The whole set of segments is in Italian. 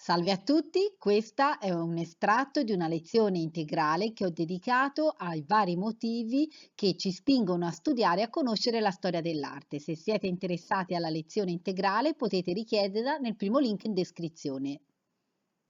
Salve a tutti, questa è un estratto di una lezione integrale che ho dedicato ai vari motivi che ci spingono a studiare e a conoscere la storia dell'arte. Se siete interessati alla lezione integrale potete richiederla nel primo link in descrizione.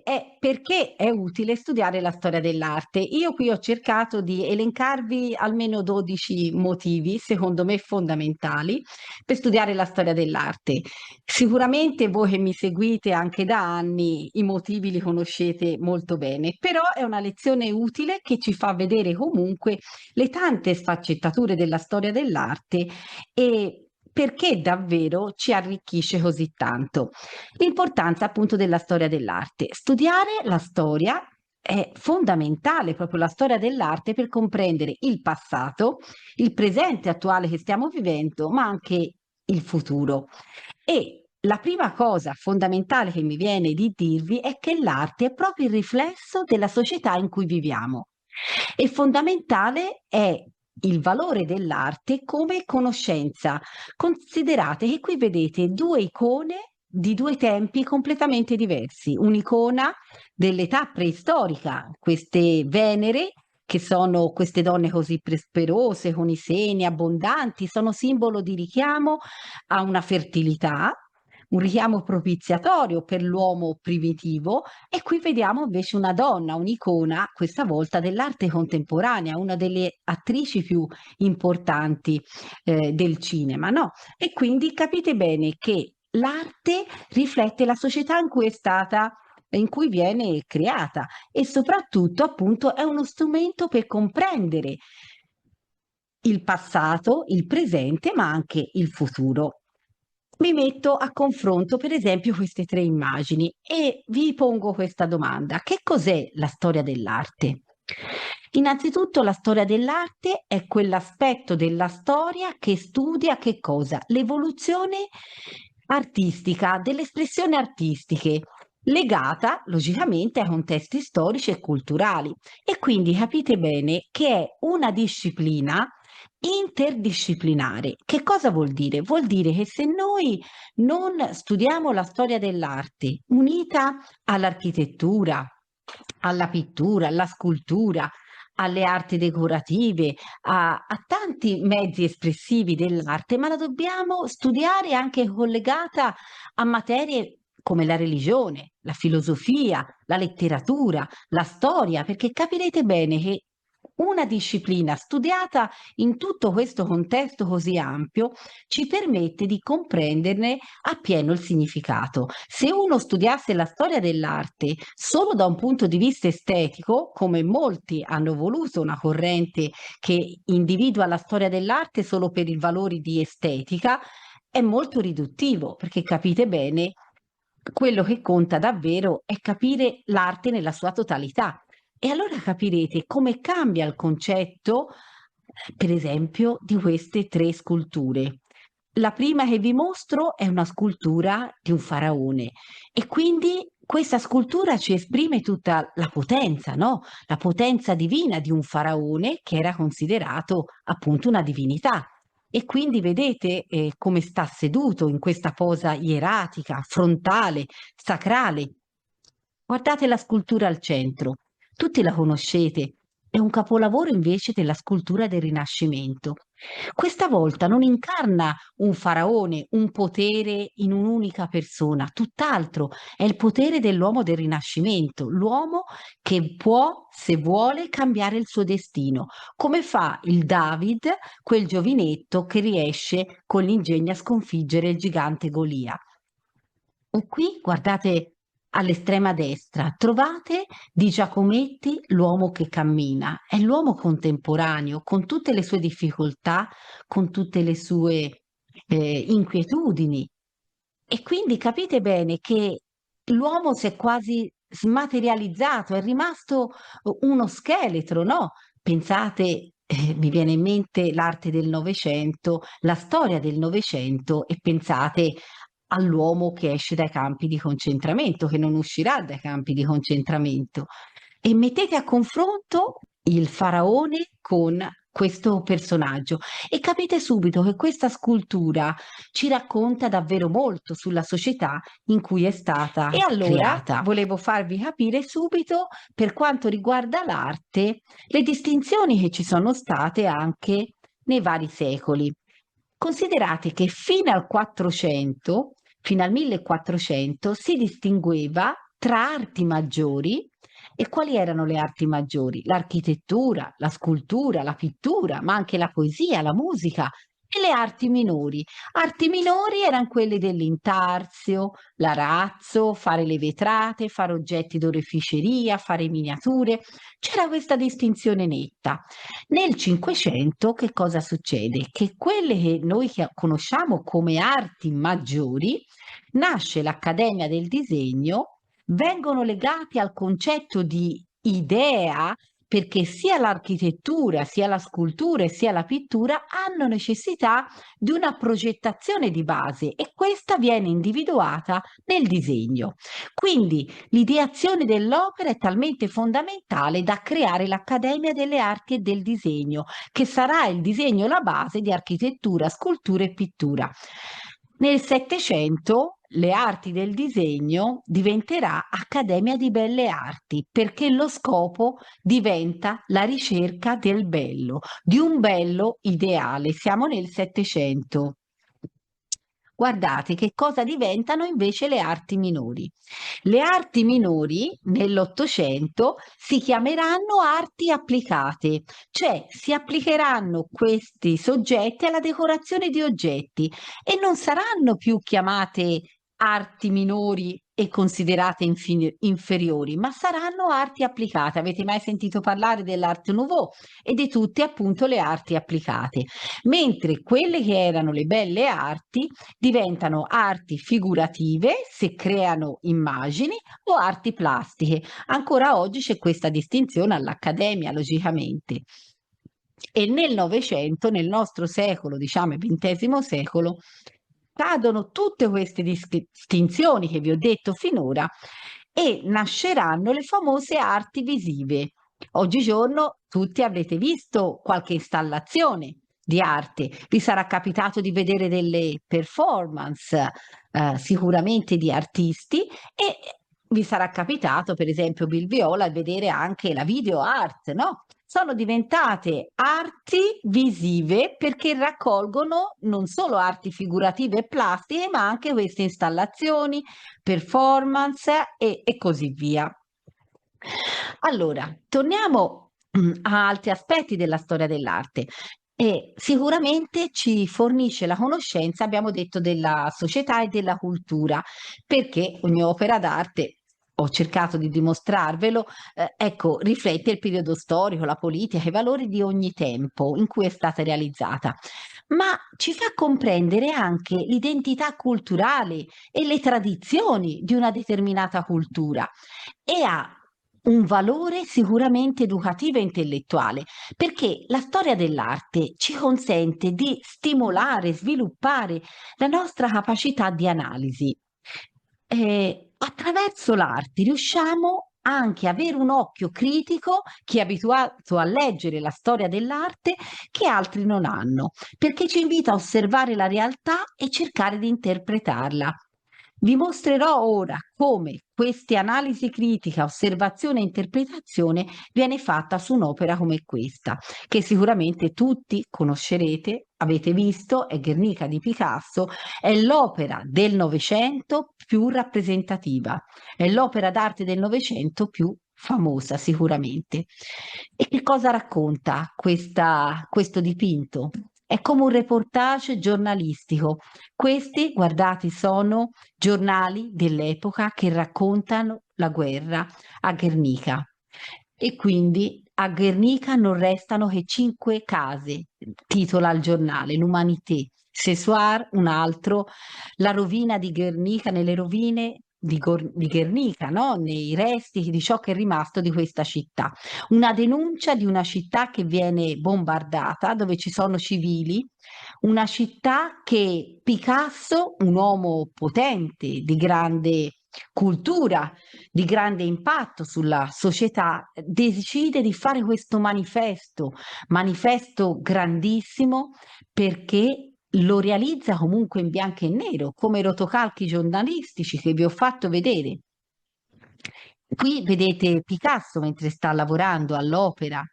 È perché è utile studiare la storia dell'arte. Io qui ho cercato di elencarvi almeno 12 motivi, secondo me fondamentali, per studiare la storia dell'arte. Sicuramente voi che mi seguite anche da anni, i motivi li conoscete molto bene, però è una lezione utile che ci fa vedere comunque le tante sfaccettature della storia dell'arte e perché davvero ci arricchisce così tanto. L'importanza appunto della storia dell'arte. Studiare la storia è fondamentale, proprio la storia dell'arte, per comprendere il passato, il presente attuale che stiamo vivendo, ma anche il futuro. E la prima cosa fondamentale che mi viene di dirvi è che l'arte è proprio il riflesso della società in cui viviamo. E fondamentale è il valore dell'arte come conoscenza. Considerate che qui vedete due icone di due tempi completamente diversi. Un'icona dell'età preistorica, queste Venere, che sono queste donne così prosperose, con i seni abbondanti, sono simbolo di richiamo a una fertilità, un richiamo propiziatorio per l'uomo primitivo, e qui vediamo invece una donna, un'icona, questa volta dell'arte contemporanea, una delle attrici più importanti del cinema, no? E quindi capite bene che l'arte riflette la società in cui è stata, in cui viene creata, e soprattutto appunto è uno strumento per comprendere il passato, il presente, ma anche il futuro. Mi metto a confronto, per esempio, queste tre immagini e vi pongo questa domanda: che cos'è la storia dell'arte? Innanzitutto, la storia dell'arte è quell'aspetto della storia che studia che cosa? L'evoluzione artistica, delle espressioni artistiche, legata logicamente ai contesti storici e culturali. E quindi capite bene che è una disciplina interdisciplinare. Che cosa vuol dire? Vuol dire che se noi non studiamo la storia dell'arte unita all'architettura, alla pittura, alla scultura, alle arti decorative, a tanti mezzi espressivi dell'arte, ma la dobbiamo studiare anche collegata a materie come la religione, la filosofia, la letteratura, la storia, perché capirete bene che una disciplina studiata in tutto questo contesto così ampio ci permette di comprenderne appieno il significato. Se uno studiasse la storia dell'arte solo da un punto di vista estetico, come molti hanno voluto, una corrente che individua la storia dell'arte solo per i valori di estetica, è molto riduttivo, perché capite bene, quello che conta davvero è capire l'arte nella sua totalità. E allora capirete come cambia il concetto, per esempio, di queste tre sculture. La prima che vi mostro è una scultura di un faraone e quindi questa scultura ci esprime tutta la potenza, no? La potenza divina di un faraone che era considerato appunto una divinità. E quindi vedete come sta seduto in questa posa ieratica, frontale, sacrale. Guardate la scultura al centro, tutti la conoscete, è un capolavoro invece della scultura del Rinascimento. Questa volta non incarna un faraone, un potere in un'unica persona, tutt'altro, è il potere dell'uomo del Rinascimento, l'uomo che può, se vuole, cambiare il suo destino, come fa il David, quel giovinetto che riesce con l'ingegno a sconfiggere il gigante Golia. E qui, guardate all'estrema destra, trovate di Giacometti L'uomo che cammina. È l'uomo contemporaneo, con tutte le sue difficoltà, con tutte le sue inquietudini. E quindi capite bene che l'uomo si è quasi smaterializzato, è rimasto uno scheletro, no? Pensate, mi viene in mente l'arte del Novecento, la storia del Novecento, e pensate all'uomo che esce dai campi di concentramento, che non uscirà dai campi di concentramento. E mettete a confronto il faraone con questo personaggio e capite subito che questa scultura ci racconta davvero molto sulla società in cui è stata E allora creata. Volevo farvi capire subito, per quanto riguarda l'arte, le distinzioni che ci sono state anche nei vari secoli. Considerate che fino al 400, fino al 1400, si distingueva tra arti maggiori. E quali erano le arti maggiori? L'architettura, la scultura, la pittura, ma anche la poesia, la musica e le arti minori. Arti minori erano quelle dell'intarsio, l'arazzo, fare le vetrate, fare oggetti d'oreficeria, fare miniature. C'era questa distinzione netta. Nel Cinquecento che cosa succede? Che quelle che noi conosciamo come arti maggiori, nasce l'Accademia del Disegno, vengono legati al concetto di idea perché sia l'architettura, sia la scultura e sia la pittura hanno necessità di una progettazione di base e questa viene individuata nel disegno. Quindi l'ideazione dell'opera è talmente fondamentale da creare l'Accademia delle Arti e del Disegno, che sarà il disegno la base di architettura, scultura e pittura. Nel Settecento le arti del disegno diventerà Accademia di Belle Arti perché lo scopo diventa la ricerca del bello, di un bello ideale. Siamo nel Settecento. Guardate che cosa diventano invece le arti minori. Le arti minori nell'Ottocento si chiameranno arti applicate, cioè si applicheranno questi soggetti alla decorazione di oggetti e non saranno più chiamate arti minori e considerate inferiori, ma saranno arti applicate. Avete mai sentito parlare dell'Art Nouveau e di tutte appunto le arti applicate? Mentre quelle che erano le belle arti diventano arti figurative se creano immagini o arti plastiche. Ancora oggi c'è questa distinzione all'Accademia, logicamente. E nel Novecento, nel nostro secolo, diciamo il XX secolo, cadono tutte queste distinzioni che vi ho detto finora e nasceranno le famose arti visive. Oggigiorno tutti avrete visto qualche installazione di arte, vi sarà capitato di vedere delle performance sicuramente di artisti e vi sarà capitato, per esempio, Bill Viola, vedere anche la video art, no? Sono diventate arti visive perché raccolgono non solo arti figurative e plastiche, ma anche queste installazioni, performance e così via. Allora, torniamo a altri aspetti della storia dell'arte. E sicuramente ci fornisce la conoscenza, abbiamo detto, della società e della cultura, perché ogni opera d'arte, ho cercato di dimostrarvelo, ecco, riflette il periodo storico, la politica, i valori di ogni tempo in cui è stata realizzata, ma ci fa comprendere anche l'identità culturale e le tradizioni di una determinata cultura e ha un valore sicuramente educativo e intellettuale, perché la storia dell'arte ci consente di stimolare, sviluppare la nostra capacità di analisi. Attraverso l'arte riusciamo anche a avere un occhio critico, chi è abituato a leggere la storia dell'arte, che altri non hanno, perché ci invita a osservare la realtà e cercare di interpretarla. Vi mostrerò ora come queste analisi critica, osservazione e interpretazione viene fatta su un'opera come questa, che sicuramente tutti conoscerete, avete visto, è Guernica di Picasso, è l'opera del Novecento più rappresentativa, è l'opera d'arte del Novecento più famosa sicuramente. E che cosa racconta questo dipinto? È come un reportage giornalistico. Questi, guardate, sono giornali dell'epoca che raccontano la guerra a Guernica. E quindi a Guernica non restano che 5 case, titola il giornale, l'Humanité. Ce soir, un altro, la rovina di Guernica, nelle rovine di Guernica, no? Nei resti di ciò che è rimasto di questa città. Una denuncia di una città che viene bombardata, dove ci sono civili, una città che Picasso, un uomo potente, di grande cultura di grande impatto sulla società, decide di fare questo manifesto grandissimo, perché lo realizza comunque in bianco e nero, come i rotocalchi giornalistici che vi ho fatto vedere. Qui vedete Picasso mentre sta lavorando all'opera.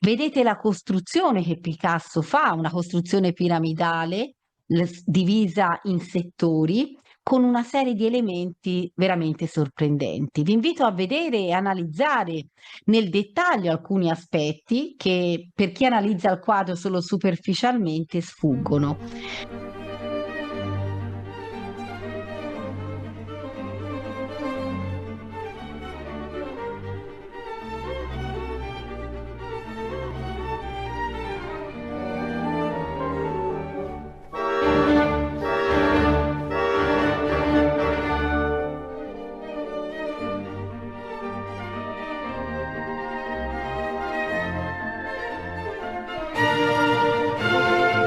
Vedete la costruzione che Picasso fa, una costruzione piramidale divisa in settori con una serie di elementi veramente sorprendenti. Vi invito a vedere e analizzare nel dettaglio alcuni aspetti che per chi analizza il quadro solo superficialmente sfuggono.